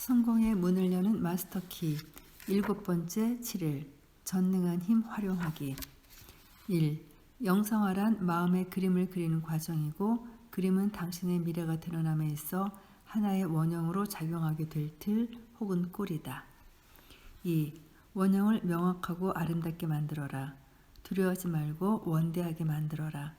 성공의 문을 여는 마스터키 7번째 7일 전능한 힘 활용하기 1. 영상화란 마음의 그림을 그리는 과정이고 그림은 당신의 미래가 드러남에 있어 하나의 원형으로 작용하게 될 틀 혹은 꼴이다. 2. 원형을 명확하고 아름답게 만들어라. 두려워하지 말고 원대하게 만들어라.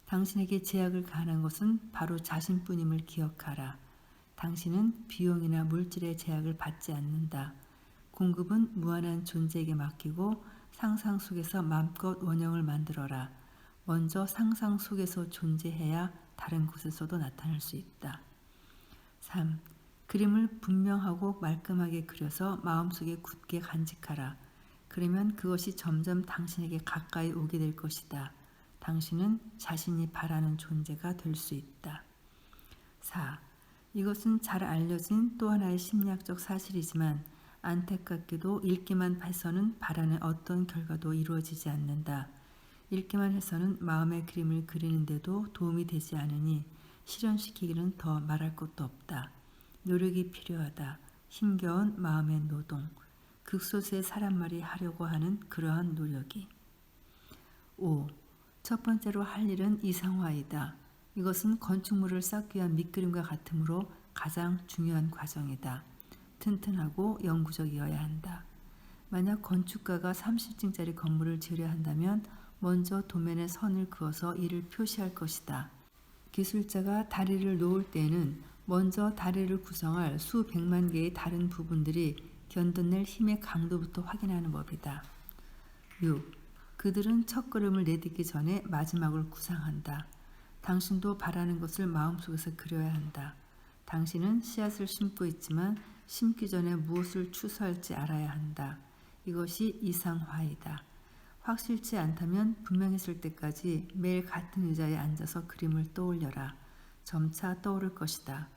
당신에게 제약을 가하는 것은 바로 자신뿐임을 기억하라. 당신은 비용이나 물질의 제약을 받지 않는다. 공급은 무한한 존재에게 맡기고 상상 속에서 마음껏 원형을 만들어라. 먼저 상상 속에서 존재해야 다른 곳에서도 나타날 수 있다. 3. 그림을 분명하고 말끔하게 그려서 마음속에 굳게 간직하라. 그러면 그것이 점점 당신에게 가까이 오게 될 것이다. 당신은 자신이 바라는 존재가 될 수 있다. 4. 이것은 잘 알려진 또 하나의 심리학적 사실이지만 안타깝게도 읽기만 해서는 바라는 어떤 결과도 이루어지지 않는다. 읽기만 해서는 마음의 그림을 그리는데도 도움이 되지 않으니 실현시키기는 더 말할 것도 없다. 노력이 필요하다. 힘겨운 마음의 노동. 극소수의 사람말이 하려고 하는 그러한 노력이. 5. 첫 번째로 할 일은 이상화이다. 이것은 건축물을 쌓기 위한 밑그림과 같으므로 가장 중요한 과정이다. 튼튼하고 영구적이어야 한다. 만약 건축가가 30층짜리 건물을 지으려 한다면 먼저 도면에 선을 그어서 이를 표시할 것이다. 기술자가 다리를 놓을 때에는 먼저 다리를 구성할 수백만 개의 다른 부분들이 견뎌낼 힘의 강도부터 확인하는 법이다. 6. 그들은 첫걸음을 내딛기 전에 마지막을 구상한다. 당신도 바라는 것을 마음속에서 그려야 한다. 당신은 씨앗을 심고 있지만 심기 전에 무엇을 추수할지 알아야 한다. 이것이 이상화이다. 확실치 않다면 분명했을 때까지 매일 같은 의자에 앉아서 그림을 떠올려라. 점차 떠오를 것이다.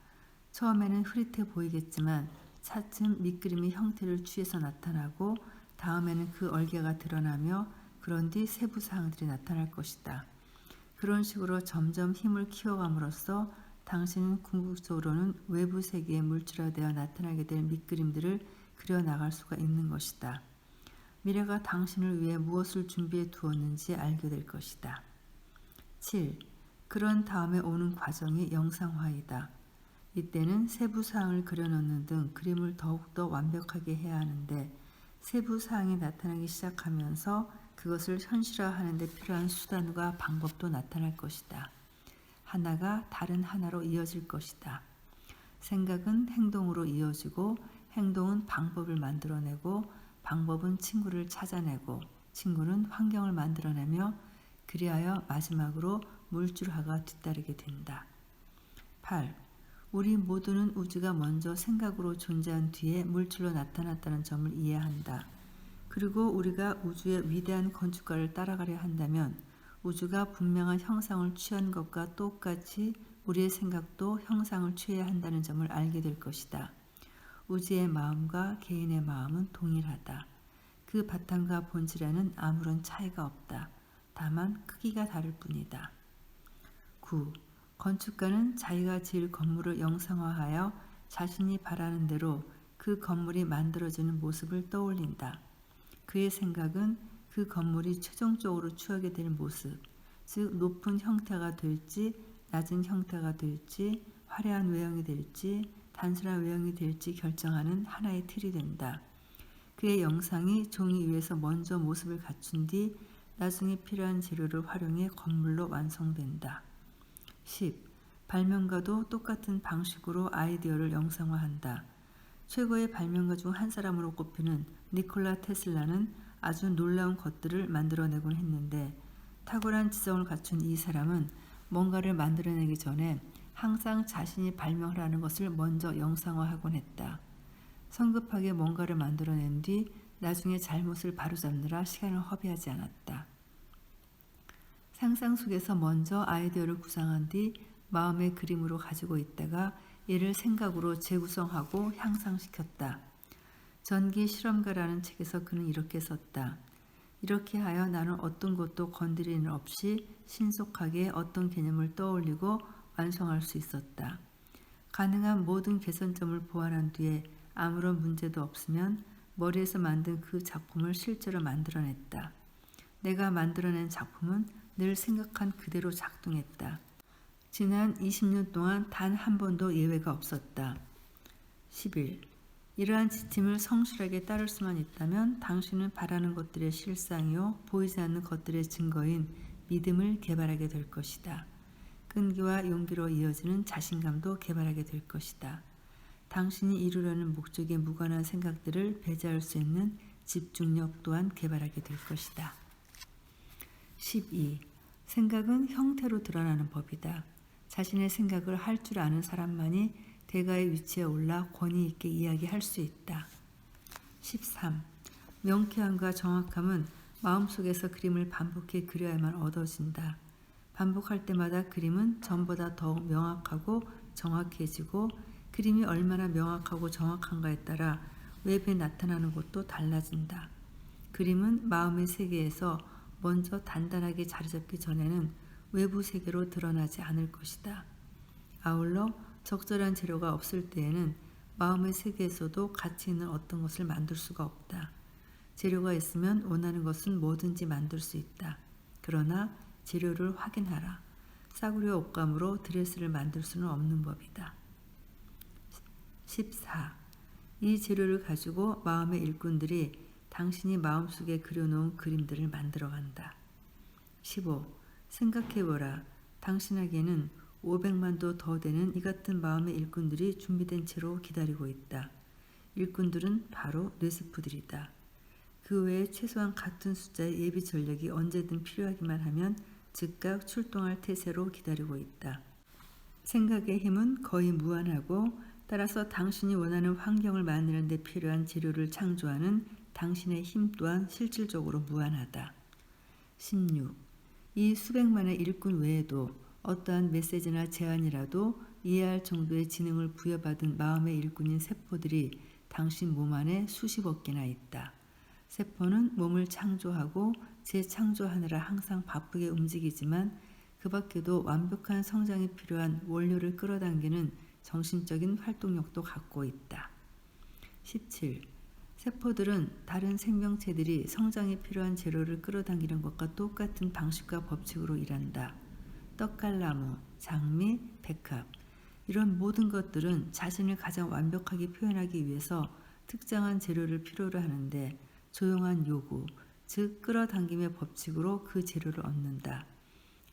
처음에는 흐릿해 보이겠지만 차츰 밑그림이 형태를 취해서 나타나고 다음에는 그 얼개가 드러나며 그런 뒤 세부 사항들이 나타날 것이다. 그런 식으로 점점 힘을 키워감으로써 당신은 궁극적으로는 외부 세계에 물질화되어 나타나게 될 밑그림들을 그려나갈 수가 있는 것이다. 미래가 당신을 위해 무엇을 준비해 두었는지 알게 될 것이다. 7. 그런 다음에 오는 과정이 영상화이다. 이때는 세부 사항을 그려놓는 등 그림을 더욱더 완벽하게 해야 하는데 세부 사항이 나타나기 시작하면서 그것을 현실화하는 데 필요한 수단과 방법도 나타날 것이다. 하나가 다른 하나로 이어질 것이다. 생각은 행동으로 이어지고 행동은 방법을 만들어내고 방법은 친구를 찾아내고 친구는 환경을 만들어내며 그리하여 마지막으로 물질화가 뒤따르게 된다. 8. 우리 모두는 우주가 먼저 생각으로 존재한 뒤에 물질로 나타났다는 점을 이해한다. 그리고 우리가 우주의 위대한 건축가를 따라가려 한다면 우주가 분명한 형상을 취한 것과 똑같이 우리의 생각도 형상을 취해야 한다는 점을 알게 될 것이다. 우주의 마음과 개인의 마음은 동일하다. 그 바탕과 본질에는 아무런 차이가 없다. 다만 크기가 다를 뿐이다. 9. 건축가는 자기가 지을 건물을 영상화하여 자신이 바라는 대로 그 건물이 만들어지는 모습을 떠올린다. 그의 생각은 그 건물이 최종적으로 취하게 될 모습, 즉 높은 형태가 될지 낮은 형태가 될지 화려한 외형이 될지 단순한 외형이 될지 결정하는 하나의 틀이 된다. 그의 영상이 종이 위에서 먼저 모습을 갖춘 뒤 나중에 필요한 재료를 활용해 건물로 완성된다. 10. 발명가도 똑같은 방식으로 아이디어를 영상화한다. 최고의 발명가 중 한 사람으로 꼽히는 니콜라 테슬라는 아주 놀라운 것들을 만들어내곤 했는데 탁월한 지성을 갖춘 이 사람은 뭔가를 만들어내기 전에 항상 자신이 발명을 하는 것을 먼저 영상화하곤 했다. 성급하게 뭔가를 만들어낸 뒤 나중에 잘못을 바로잡느라 시간을 허비하지 않았다. 상상 속에서 먼저 아이디어를 구상한 뒤 마음의 그림으로 가지고 있다가 이를 생각으로 재구성하고 향상시켰다. 전기 실험가라는 책에서 그는 이렇게 썼다. 이렇게 하여 나는 어떤 것도 건드리는 일 없이 신속하게 어떤 개념을 떠올리고 완성할 수 있었다. 가능한 모든 개선점을 보완한 뒤에 아무런 문제도 없으면 머리에서 만든 그 작품을 실제로 만들어냈다. 내가 만들어낸 작품은 늘 생각한 그대로 작동했다. 지난 20년 동안 단 한 번도 예외가 없었다. 11. 이러한 지침을 성실하게 따를 수만 있다면 당신은 바라는 것들의 실상이요 보이지 않는 것들의 증거인 믿음을 개발하게 될 것이다. 끈기와 용기로 이어지는 자신감도 개발하게 될 것이다. 당신이 이루려는 목적에 무관한 생각들을 배제할 수 있는 집중력 또한 개발하게 될 것이다. 12. 생각은 형태로 드러나는 법이다. 자신의 생각을 할 줄 아는 사람만이 대가의 위치에 올라 권위 있게 이야기할 수 있다. 13. 명쾌함과 정확함은 마음속에서 그림을 반복해 그려야만 얻어진다. 반복할 때마다 그림은 전보다 더욱 명확하고 정확해지고 그림이 얼마나 명확하고 정확한가에 따라 외부에 나타나는 것도 달라진다. 그림은 마음의 세계에서 먼저 단단하게 자리 잡기 전에는 외부 세계로 드러나지 않을 것이다. 아울러 적절한 재료가 없을 때에는 마음의 세계에서도 가치 있는 어떤 것을 만들 수가 없다. 재료가 있으면 원하는 것은 뭐든지 만들 수 있다. 그러나 재료를 확인하라. 싸구려 옷감으로 드레스를 만들 수는 없는 법이다. 14. 이 재료를 가지고 마음의 일꾼들이 당신이 마음속에 그려놓은 그림들을 만들어간다. 15. 생각해보라. 당신에게는 500만도 더 되는 이 같은 마음의 일꾼들이 준비된 채로 기다리고 있다. 일꾼들은 바로 뇌세포들이다. 그 외에 최소한 같은 숫자의 예비 전력이 언제든 필요하기만 하면 즉각 출동할 태세로 기다리고 있다. 생각의 힘은 거의 무한하고 따라서 당신이 원하는 환경을 만드는 데 필요한 재료를 창조하는 당신의 힘 또한 실질적으로 무한하다. 16. 이 수백만의 일꾼 외에도 어떠한 메시지나 제안이라도 이해할 정도의 지능을 부여받은 마음의 일꾼인 세포들이 당신 몸 안에 수십억 개나 있다. 세포는 몸을 창조하고 재창조하느라 항상 바쁘게 움직이지만 그 밖에도 완벽한 성장이 필요한 원료를 끌어당기는 정신적인 활동력도 갖고 있다. 17. 세포들은 다른 생명체들이 성장에 필요한 재료를 끌어당기는 것과 똑같은 방식과 법칙으로 일한다. 떡갈나무, 장미, 백합 이런 모든 것들은 자신을 가장 완벽하게 표현하기 위해서 특정한 재료를 필요로 하는데 조용한 요구, 즉 끌어당김의 법칙으로 그 재료를 얻는다.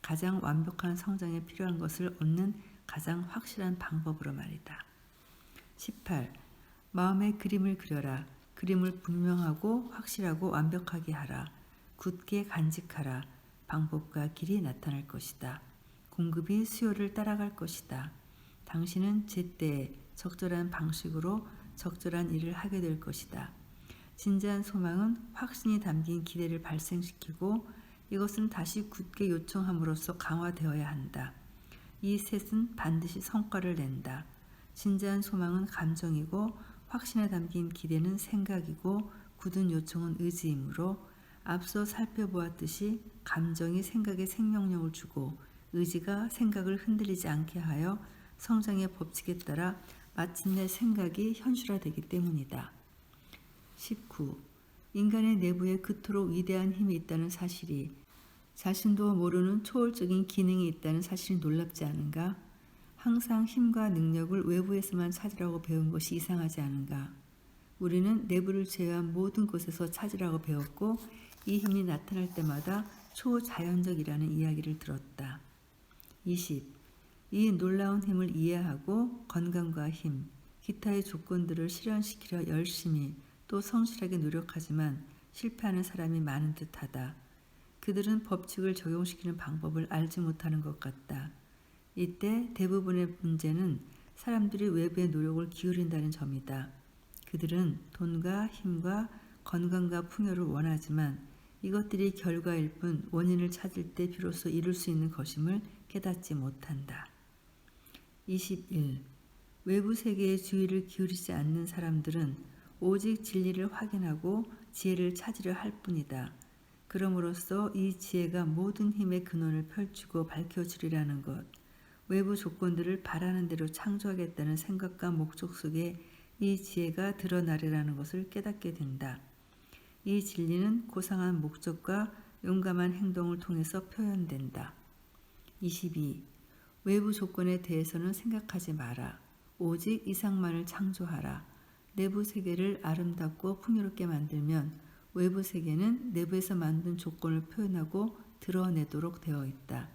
가장 완벽한 성장에 필요한 것을 얻는 가장 확실한 방법으로 말이다. 18. 마음의 그림을 그려라. 그림을 분명하고 확실하고 완벽하게 하라. 굳게 간직하라. 방법과 길이 나타날 것이다. 공급이 수요를 따라갈 것이다. 당신은 제때에 적절한 방식으로 적절한 일을 하게 될 것이다. 진지한 소망은 확신이 담긴 기대를 발생시키고 이것은 다시 굳게 요청함으로써 강화되어야 한다. 이 셋은 반드시 성과를 낸다. 진지한 소망은 감정이고 확신에 담긴 기대는 생각이고 굳은 요청은 의지이므로 앞서 살펴보았듯이 감정이 생각에 생명력을 주고 의지가 생각을 흔들리지 않게 하여 성장의 법칙에 따라 마침내 생각이 현실화되기 때문이다. 19. 인간의 내부에 그토록 위대한 힘이 있다는 사실이 자신도 모르는 초월적인 기능이 있다는 사실이 놀랍지 않은가? 항상 힘과 능력을 외부에서만 찾으라고 배운 것이 이상하지 않은가? 우리는 내부를 제외한 모든 곳에서 찾으라고 배웠고 이 힘이 나타날 때마다 초자연적이라는 이야기를 들었다. 20. 이 놀라운 힘을 이해하고 건강과 힘, 기타의 조건들을 실현시키려 열심히 또 성실하게 노력하지만 실패하는 사람이 많은 듯하다. 그들은 법칙을 적용시키는 방법을 알지 못하는 것 같다. 이때 대부분의 문제는 사람들이 외부의 노력을 기울인다는 점이다. 그들은 돈과 힘과 건강과 풍요를 원하지만 이것들이 결과일 뿐 원인을 찾을 때 비로소 이룰 수 있는 것임을 깨닫지 못한다. 21. 외부 세계에 주의를 기울이지 않는 사람들은 오직 진리를 확인하고 지혜를 찾으려 할 뿐이다. 그럼으로써 이 지혜가 모든 힘의 근원을 펼치고 밝혀주리라는 것, 외부 조건들을 바라는 대로 창조하겠다는 생각과 목적 속에 이 지혜가 드러나리라는 것을 깨닫게 된다. 이 진리는 고상한 목적과 용감한 행동을 통해서 표현된다. 22. 외부 조건에 대해서는 생각하지 마라. 오직 이상만을 창조하라. 내부 세계를 아름답고 풍요롭게 만들면 외부 세계는 내부에서 만든 조건을 표현하고 드러내도록 되어 있다.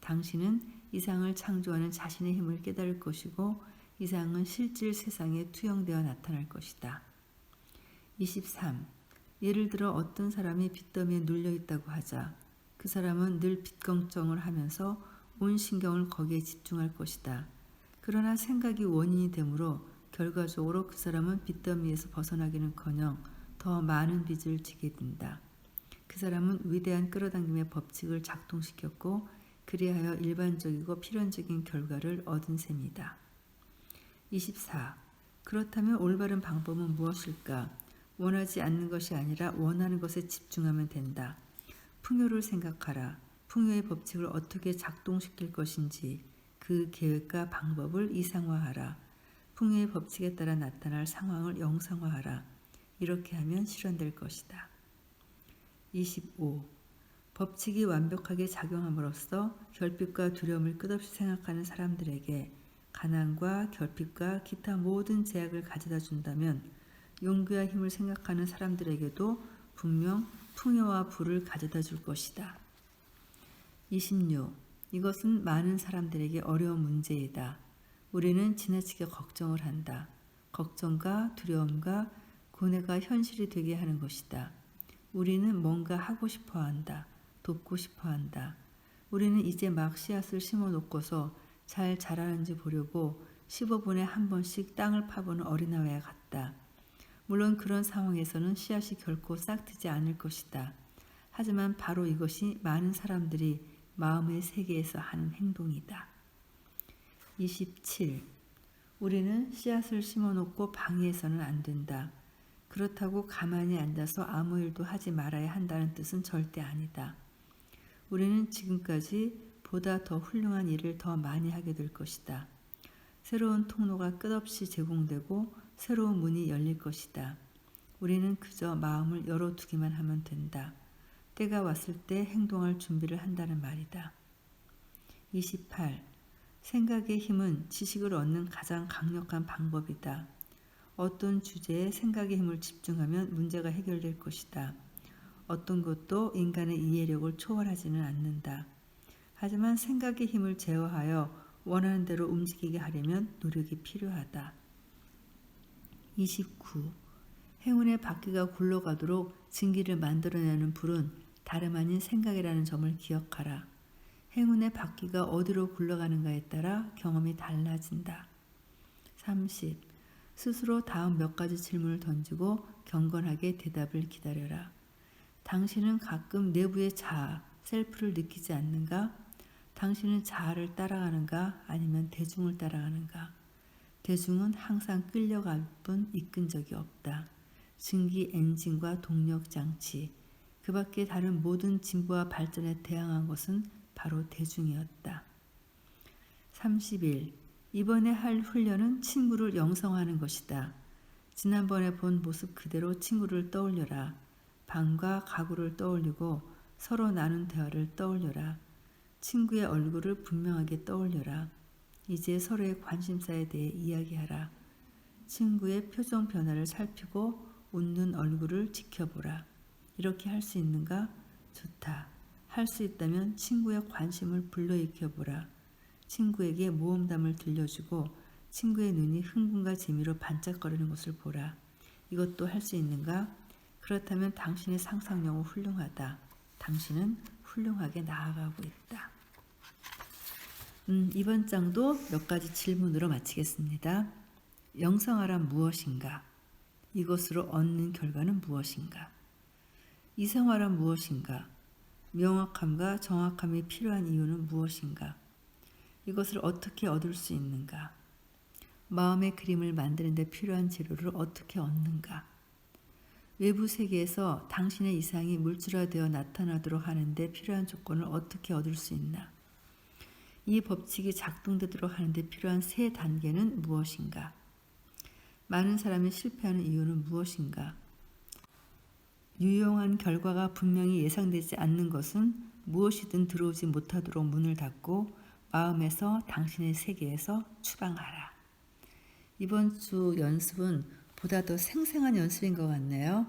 당신은 이상을 창조하는 자신의 힘을 깨달을 것이고 이상은 실질 세상에 투영되어 나타날 것이다. 23. 예를 들어 어떤 사람이 빚더미에 눌려 있다고 하자. 그 사람은 늘 빚 걱정을 하면서 온 신경을 거기에 집중할 것이다. 그러나 생각이 원인이 되므로 결과적으로 그 사람은 빚더미에서 벗어나기는커녕 더 많은 빚을 지게 된다. 그 사람은 위대한 끌어당김의 법칙을 작동시켰고 그리하여 일반적이고 필연적인 결과를 얻은 셈이다. 24. 그렇다면 올바른 방법은 무엇일까? 원하지 않는 것이 아니라 원하는 것에 집중하면 된다. 풍요를 생각하라. 풍요의 법칙을 어떻게 작동시킬 것인지 그 계획과 방법을 이상화하라. 풍요의 법칙에 따라 나타날 상황을 영상화하라. 이렇게 하면 실현될 것이다. 25. 법칙이 완벽하게 작용함으로써 결핍과 두려움을 끝없이 생각하는 사람들에게 가난과 결핍과 기타 모든 제약을 가져다 준다면 용기와 힘을 생각하는 사람들에게도 분명 풍요와 부를 가져다 줄 것이다. 26. 이것은 많은 사람들에게 어려운 문제이다. 우리는 지나치게 걱정을 한다. 걱정과 두려움과 고뇌가 현실이 되게 하는 것이다. 우리는 뭔가 하고 싶어 한다. 돕고 싶어 한다. 우리는 이제 막 씨앗을 심어 놓고서 잘 자라는지 보려고 15분에 한 번씩 땅을 파보는 어린아이와 같다. 물론 그런 상황에서는 씨앗이 결코 싹트지 않을 것이다. 하지만 바로 이것이 많은 사람들이 마음의 세계에서 하는 행동이다. 27. 우리는 씨앗을 심어놓고 방해해서는 안 된다. 그렇다고 가만히 앉아서 아무 일도 하지 말아야 한다는 뜻은 절대 아니다. 우리는 지금까지 보다 더 훌륭한 일을 더 많이 하게 될 것이다. 새로운 통로가 끝없이 제공되고 새로운 문이 열릴 것이다. 우리는 그저 마음을 열어두기만 하면 된다. 때가 왔을 때 행동할 준비를 한다는 말이다. 28. 생각의 힘은 지식을 얻는 가장 강력한 방법이다. 어떤 주제에 생각의 힘을 집중하면 문제가 해결될 것이다. 어떤 것도 인간의 이해력을 초월하지는 않는다. 하지만 생각의 힘을 제어하여 원하는 대로 움직이게 하려면 노력이 필요하다. 29. 행운의 바퀴가 굴러가도록 증기를 만들어내는 불은 다름 아닌 생각이라는 점을 기억하라. 행운의 바퀴가 어디로 굴러가는가에 따라 경험이 달라진다. 30. 스스로 다음 몇 가지 질문을 던지고 경건하게 대답을 기다려라. 당신은 가끔 내부의 자아, 셀프를 느끼지 않는가? 당신은 자아를 따라가는가? 아니면 대중을 따라가는가? 대중은 항상 끌려갈 뿐 이끈 적이 없다. 증기 엔진과 동력 장치, 그 밖에 다른 모든 진보와 발전에 대항한 것은 바로 대중이었다. 31. 이번에 할 훈련은 친구를 영성하는 것이다. 지난번에 본 모습 그대로 친구를 떠올려라. 방과 가구를 떠올리고 서로 나눈 대화를 떠올려라. 친구의 얼굴을 분명하게 떠올려라. 이제 서로의 관심사에 대해 이야기하라. 친구의 표정 변화를 살피고 웃는 얼굴을 지켜보라. 이렇게 할 수 있는가? 좋다. 할 수 있다면 친구의 관심을 불러일으켜보라. 친구에게 모험담을 들려주고 친구의 눈이 흥분과 재미로 반짝거리는 것을 보라. 이것도 할 수 있는가? 그렇다면 당신의 상상력은 훌륭하다. 당신은 훌륭하게 나아가고 있다. 이번 장도 몇 가지 질문으로 마치겠습니다. 영성화란 무엇인가? 이것으로 얻는 결과는 무엇인가? 이성화란 무엇인가? 명확함과 정확함이 필요한 이유는 무엇인가? 이것을 어떻게 얻을 수 있는가? 마음의 그림을 만드는 데 필요한 재료를 어떻게 얻는가? 외부 세계에서 당신의 이상이 물질화되어 나타나도록 하는 데 필요한 조건을 어떻게 얻을 수 있나? 이 법칙이 작동되도록 하는 데 필요한 세 단계는 무엇인가? 많은 사람이 실패하는 이유는 무엇인가? 유용한 결과가 분명히 예상되지 않는 것은 무엇이든 들어오지 못하도록 문을 닫고 마음에서 당신의 세계에서 추방하라. 이번 주 연습은 보다 더 생생한 연습인 것 같네요.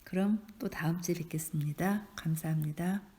그럼 또 다음 주에 뵙겠습니다. 감사합니다.